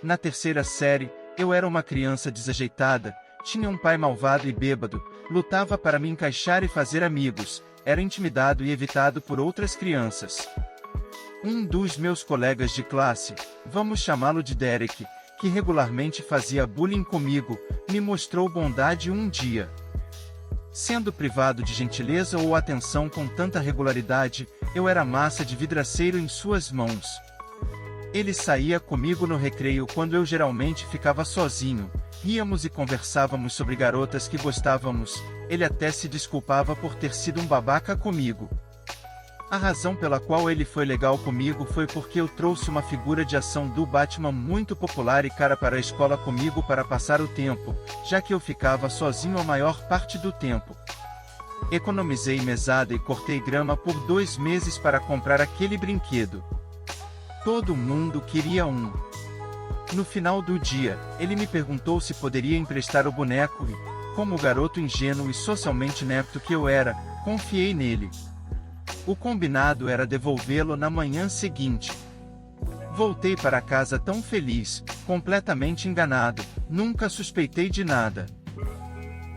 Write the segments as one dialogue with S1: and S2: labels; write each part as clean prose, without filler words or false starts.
S1: Na terceira série, eu era uma criança desajeitada, tinha um pai malvado e bêbado, lutava para me encaixar e fazer amigos, era intimidado e evitado por outras crianças. Um dos meus colegas de classe, vamos chamá-lo de Derek, que regularmente fazia bullying comigo, me mostrou bondade um dia. Sendo privado de gentileza ou atenção com tanta regularidade, eu era massa de vidraceiro em suas mãos. Ele saía comigo no recreio quando eu geralmente ficava sozinho, ríamos e conversávamos sobre garotas que gostávamos, ele até se desculpava por ter sido um babaca comigo. A razão pela qual ele foi legal comigo foi porque eu trouxe uma figura de ação do Batman muito popular e cara para a escola comigo para passar o tempo, já que eu ficava sozinho a maior parte do tempo. Economizei mesada e cortei grama por 2 meses para comprar aquele brinquedo. Todo mundo queria um. No final do dia, ele me perguntou se poderia emprestar o boneco e, como o garoto ingênuo e socialmente inepto que eu era, confiei nele. O combinado era devolvê-lo na manhã seguinte. Voltei para casa tão feliz, completamente enganado, nunca suspeitei de nada.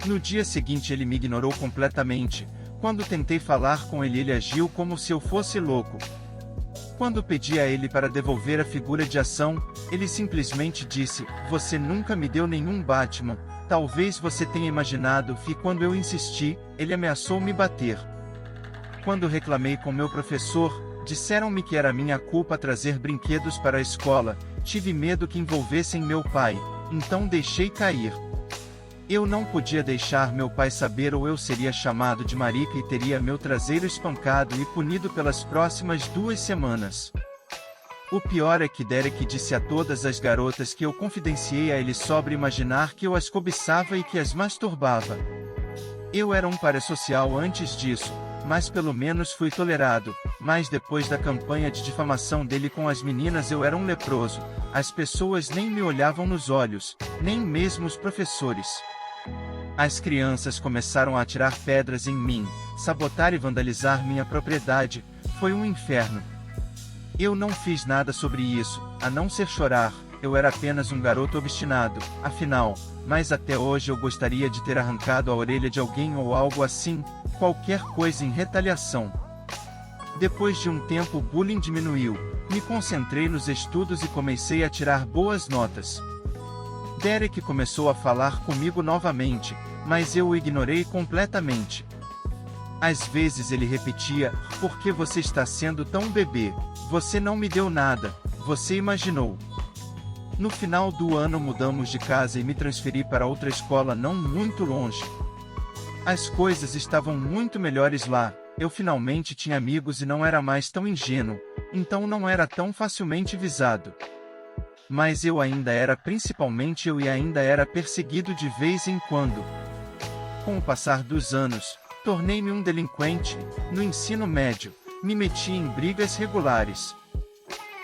S1: No dia seguinte ele me ignorou completamente. Quando tentei falar com ele agiu como se eu fosse louco. Quando pedi a ele para devolver a figura de ação, ele simplesmente disse, você nunca me deu nenhum Batman, talvez você tenha imaginado e quando eu insisti, ele ameaçou me bater. Quando reclamei com meu professor, disseram-me que era minha culpa trazer brinquedos para a escola, tive medo que envolvessem meu pai, então deixei cair. Eu não podia deixar meu pai saber ou eu seria chamado de marica e teria meu traseiro espancado e punido pelas próximas 2 semanas. O pior é que Derek disse a todas as garotas que eu confidenciei a ele sobre imaginar que eu as cobiçava e que as masturbava. Eu era um parasocial antes disso, mas pelo menos fui tolerado, mas depois da campanha de difamação dele com as meninas eu era um leproso, as pessoas nem me olhavam nos olhos, nem mesmo os professores. As crianças começaram a atirar pedras em mim, sabotar e vandalizar minha propriedade, foi um inferno. Eu não fiz nada sobre isso, a não ser chorar, eu era apenas um garoto obstinado, afinal, mas até hoje eu gostaria de ter arrancado a orelha de alguém ou algo assim, qualquer coisa em retaliação. Depois de um tempo o bullying diminuiu, me concentrei nos estudos e comecei a tirar boas notas. Derek começou a falar comigo novamente, mas eu o ignorei completamente. Às vezes ele repetia, por que você está sendo tão bebê? Você não me deu nada, você imaginou. No final do ano mudamos de casa e me transferi para outra escola não muito longe. As coisas estavam muito melhores lá, eu finalmente tinha amigos e não era mais tão ingênuo, então não era tão facilmente visado. Mas eu ainda era perseguido de vez em quando. Com o passar dos anos, tornei-me um delinquente, no ensino médio, me meti em brigas regulares.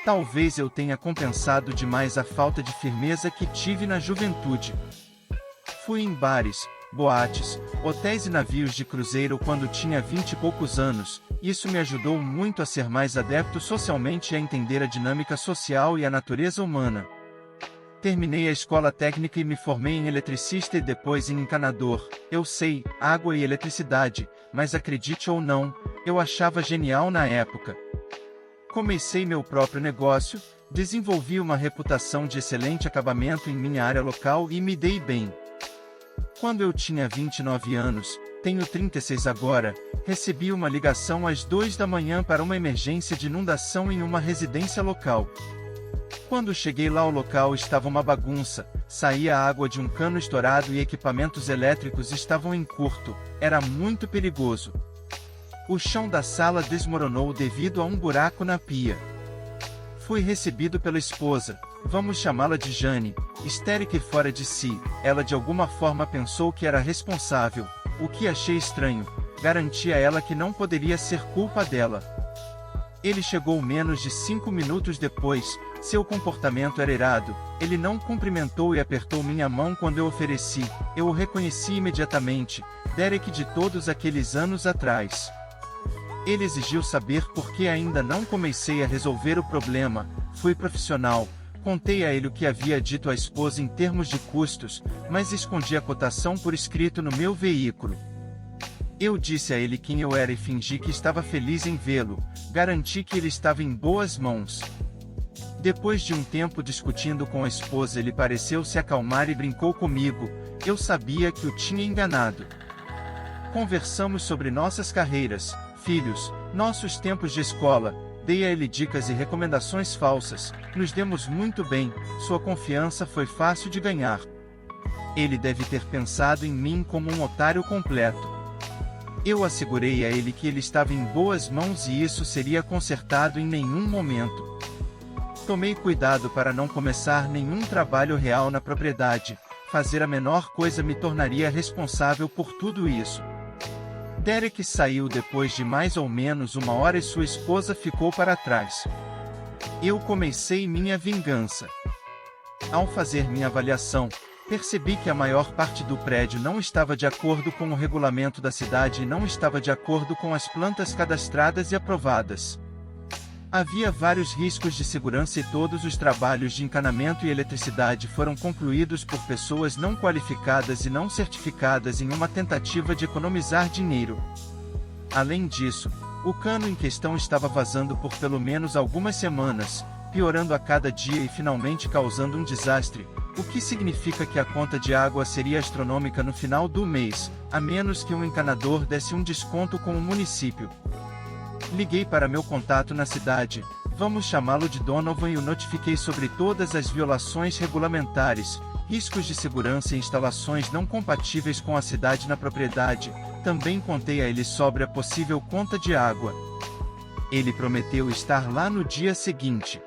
S1: Talvez eu tenha compensado demais a falta de firmeza que tive na juventude. Fui em bares, boates, hotéis e navios de cruzeiro quando tinha 20 e poucos anos, isso me ajudou muito a ser mais adepto socialmente e a entender a dinâmica social e a natureza humana. Terminei a escola técnica e me formei em eletricista e depois em encanador, eu sei, água e eletricidade, mas acredite ou não, eu achava genial na época. Comecei meu próprio negócio, desenvolvi uma reputação de excelente acabamento em minha área local e me dei bem. Quando eu tinha 29 anos, tenho 36 agora, recebi uma ligação às 2 da manhã para uma emergência de inundação em uma residência local. Quando cheguei lá o local estava uma bagunça, saía água de um cano estourado e equipamentos elétricos estavam em curto, era muito perigoso. O chão da sala desmoronou devido a um buraco na pia. Fui recebido pela esposa, vamos chamá-la de Jane, histérica e fora de si, ela de alguma forma pensou que era responsável, o que achei estranho, garanti a ela que não poderia ser culpa dela. Ele chegou menos de 5 minutos depois, seu comportamento era irado, ele não cumprimentou e apertou minha mão quando eu ofereci, eu o reconheci imediatamente, Derek de todos aqueles anos atrás. Ele exigiu saber por que ainda não comecei a resolver o problema, fui profissional, Contei a ele o que havia dito à esposa em termos de custos, mas escondi a cotação por escrito no meu veículo. Eu disse a ele quem eu era e fingi que estava feliz em vê-lo, garanti que ele estava em boas mãos. Depois de um tempo discutindo com a esposa, ele pareceu se acalmar e brincou comigo, eu sabia que o tinha enganado. Conversamos sobre nossas carreiras, filhos, nossos tempos de escola, dei a ele dicas e recomendações falsas, nos demos muito bem, sua confiança foi fácil de ganhar. Ele deve ter pensado em mim como um otário completo. Eu assegurei a ele que ele estava em boas mãos e isso seria consertado em nenhum momento. Tomei cuidado para não começar nenhum trabalho real na propriedade, fazer a menor coisa me tornaria responsável por tudo isso. Derek saiu depois de mais ou menos 1 hora e sua esposa ficou para trás. Eu comecei minha vingança. Ao fazer minha avaliação, percebi que a maior parte do prédio não estava de acordo com o regulamento da cidade e não estava de acordo com as plantas cadastradas e aprovadas. Havia vários riscos de segurança e todos os trabalhos de encanamento e eletricidade foram concluídos por pessoas não qualificadas e não certificadas em uma tentativa de economizar dinheiro. Além disso, o cano em questão estava vazando por pelo menos algumas semanas, piorando a cada dia e finalmente causando um desastre, o que significa que a conta de água seria astronômica no final do mês, a menos que um encanador desse um desconto com o município. Liguei para meu contato na cidade, vamos chamá-lo de Donovan, e o notifiquei sobre todas as violações regulamentares, riscos de segurança e instalações não compatíveis com a cidade na propriedade. Também contei a ele sobre a possível conta de água. Ele prometeu estar lá no dia seguinte.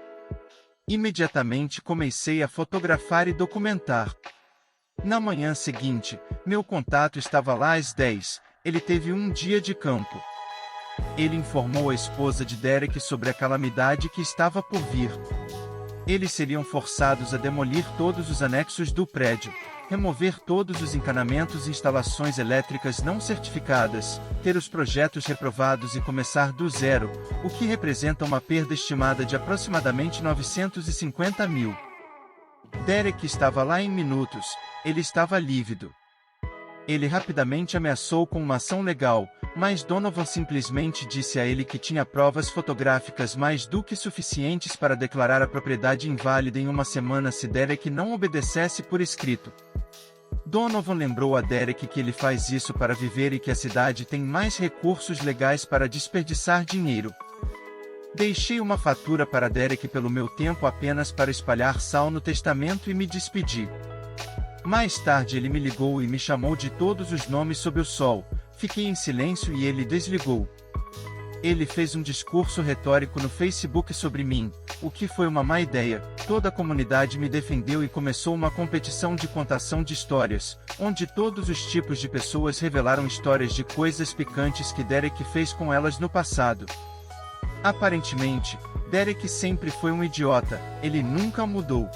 S1: Imediatamente comecei a fotografar e documentar. Na manhã seguinte, meu contato estava lá às 10, ele teve um dia de campo. Ele informou a esposa de Derek sobre a calamidade que estava por vir. Eles seriam forçados a demolir todos os anexos do prédio, remover todos os encanamentos e instalações elétricas não certificadas, ter os projetos reprovados e começar do zero, o que representa uma perda estimada de aproximadamente 950 mil. Derek estava lá em minutos, ele estava lívido. Ele rapidamente ameaçou com uma ação legal, mas Donovan simplesmente disse a ele que tinha provas fotográficas mais do que suficientes para declarar a propriedade inválida em 1 semana se Derek não obedecesse por escrito. Donovan lembrou a Derek que ele faz isso para viver e que a cidade tem mais recursos legais para desperdiçar dinheiro. Deixei uma fatura para Derek pelo meu tempo apenas para espalhar sal no testamento e me despedi. Mais tarde ele me ligou e me chamou de todos os nomes sob o sol. Fiquei em silêncio e ele desligou. Ele fez um discurso retórico no Facebook sobre mim, o que foi uma má ideia. Toda a comunidade me defendeu e começou uma competição de contação de histórias, onde todos os tipos de pessoas revelaram histórias de coisas picantes que Derek fez com elas no passado. Aparentemente, Derek sempre foi um idiota, ele nunca mudou.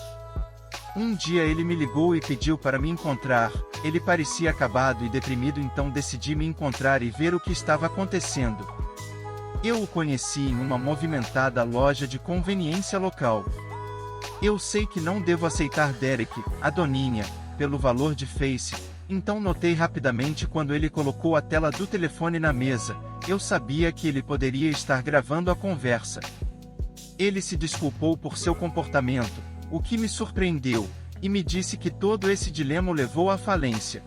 S1: Um dia ele me ligou e pediu para me encontrar, ele parecia acabado e deprimido, então decidi me encontrar e ver o que estava acontecendo. Eu o conheci em uma movimentada loja de conveniência local. Eu sei que não devo aceitar Derek, a doninha, pelo valor de Face, então notei rapidamente quando ele colocou a tela do telefone na mesa, eu sabia que ele poderia estar gravando a conversa. Ele se desculpou por seu comportamento, o que me surpreendeu, e me disse que todo esse dilema o levou à falência.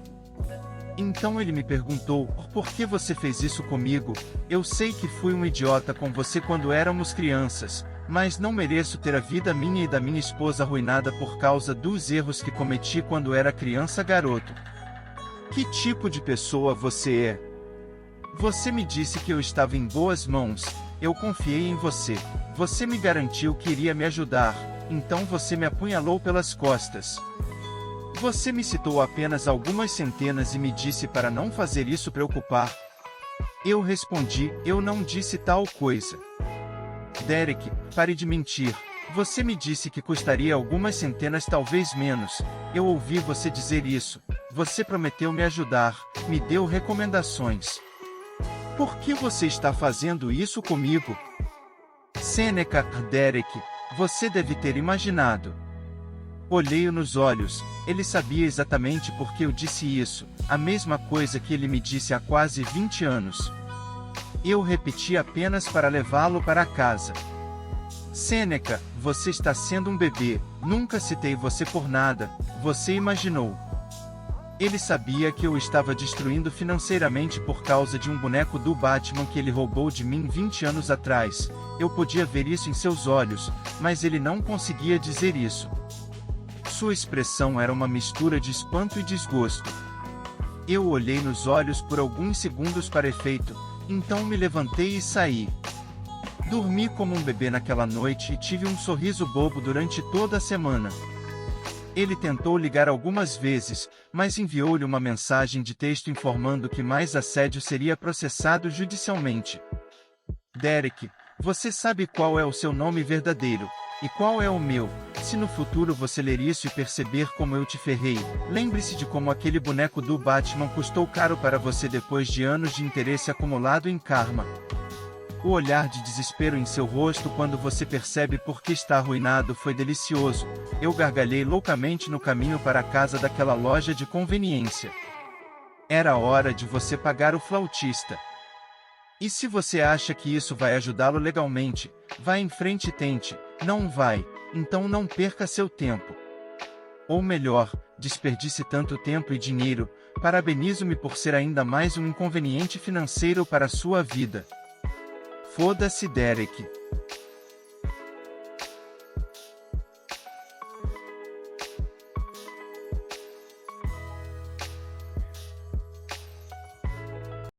S1: Então ele me perguntou, por que você fez isso comigo? Eu sei que fui um idiota com você quando éramos crianças, mas não mereço ter a vida minha e da minha esposa arruinada por causa dos erros que cometi quando era criança garoto. Que tipo de pessoa você é? Você me disse que eu estava em boas mãos, eu confiei em você, você me garantiu que iria me ajudar, então você me apunhalou pelas costas. Você me citou apenas algumas centenas e me disse para não fazer isso preocupar. Eu respondi, eu não disse tal coisa. Derek, pare de mentir. Você me disse que custaria algumas centenas, talvez menos. Eu ouvi você dizer isso. Você prometeu me ajudar, me deu recomendações. Por que você está fazendo isso comigo? Seneca, Derek, Você deve ter imaginado. Olhei-o nos olhos, ele sabia exatamente por que eu disse isso, a mesma coisa que ele me disse há quase 20 anos. Eu repeti apenas para levá-lo para casa. Sêneca, você está sendo um bebê, nunca citei você por nada, você imaginou. Ele sabia que eu estava destruindo financeiramente por causa de um boneco do Batman que ele roubou de mim 20 anos atrás. Eu podia ver isso em seus olhos, mas ele não conseguia dizer isso. Sua expressão era uma mistura de espanto e desgosto. Eu o olhei nos olhos por alguns segundos para efeito, então me levantei e saí. Dormi como um bebê naquela noite e tive um sorriso bobo durante toda a semana. Ele tentou ligar algumas vezes, mas enviou-lhe uma mensagem de texto informando que mais assédio seria processado judicialmente. Derek, você sabe qual é o seu nome verdadeiro, e qual é o meu. Se no futuro você ler isso e perceber como eu te ferrei, lembre-se de como aquele boneco do Batman custou caro para você depois de anos de interesse acumulado em karma. O olhar de desespero em seu rosto quando você percebe por que está arruinado foi delicioso. Eu gargalhei loucamente no caminho para a casa daquela loja de conveniência. Era hora de você pagar o flautista. E se você acha que isso vai ajudá-lo legalmente, vá em frente e tente. Não vai, então não perca seu tempo. Ou melhor, desperdice tanto tempo e dinheiro. Parabenizo-me por ser ainda mais um inconveniente financeiro para sua vida. Foda-se, Derek.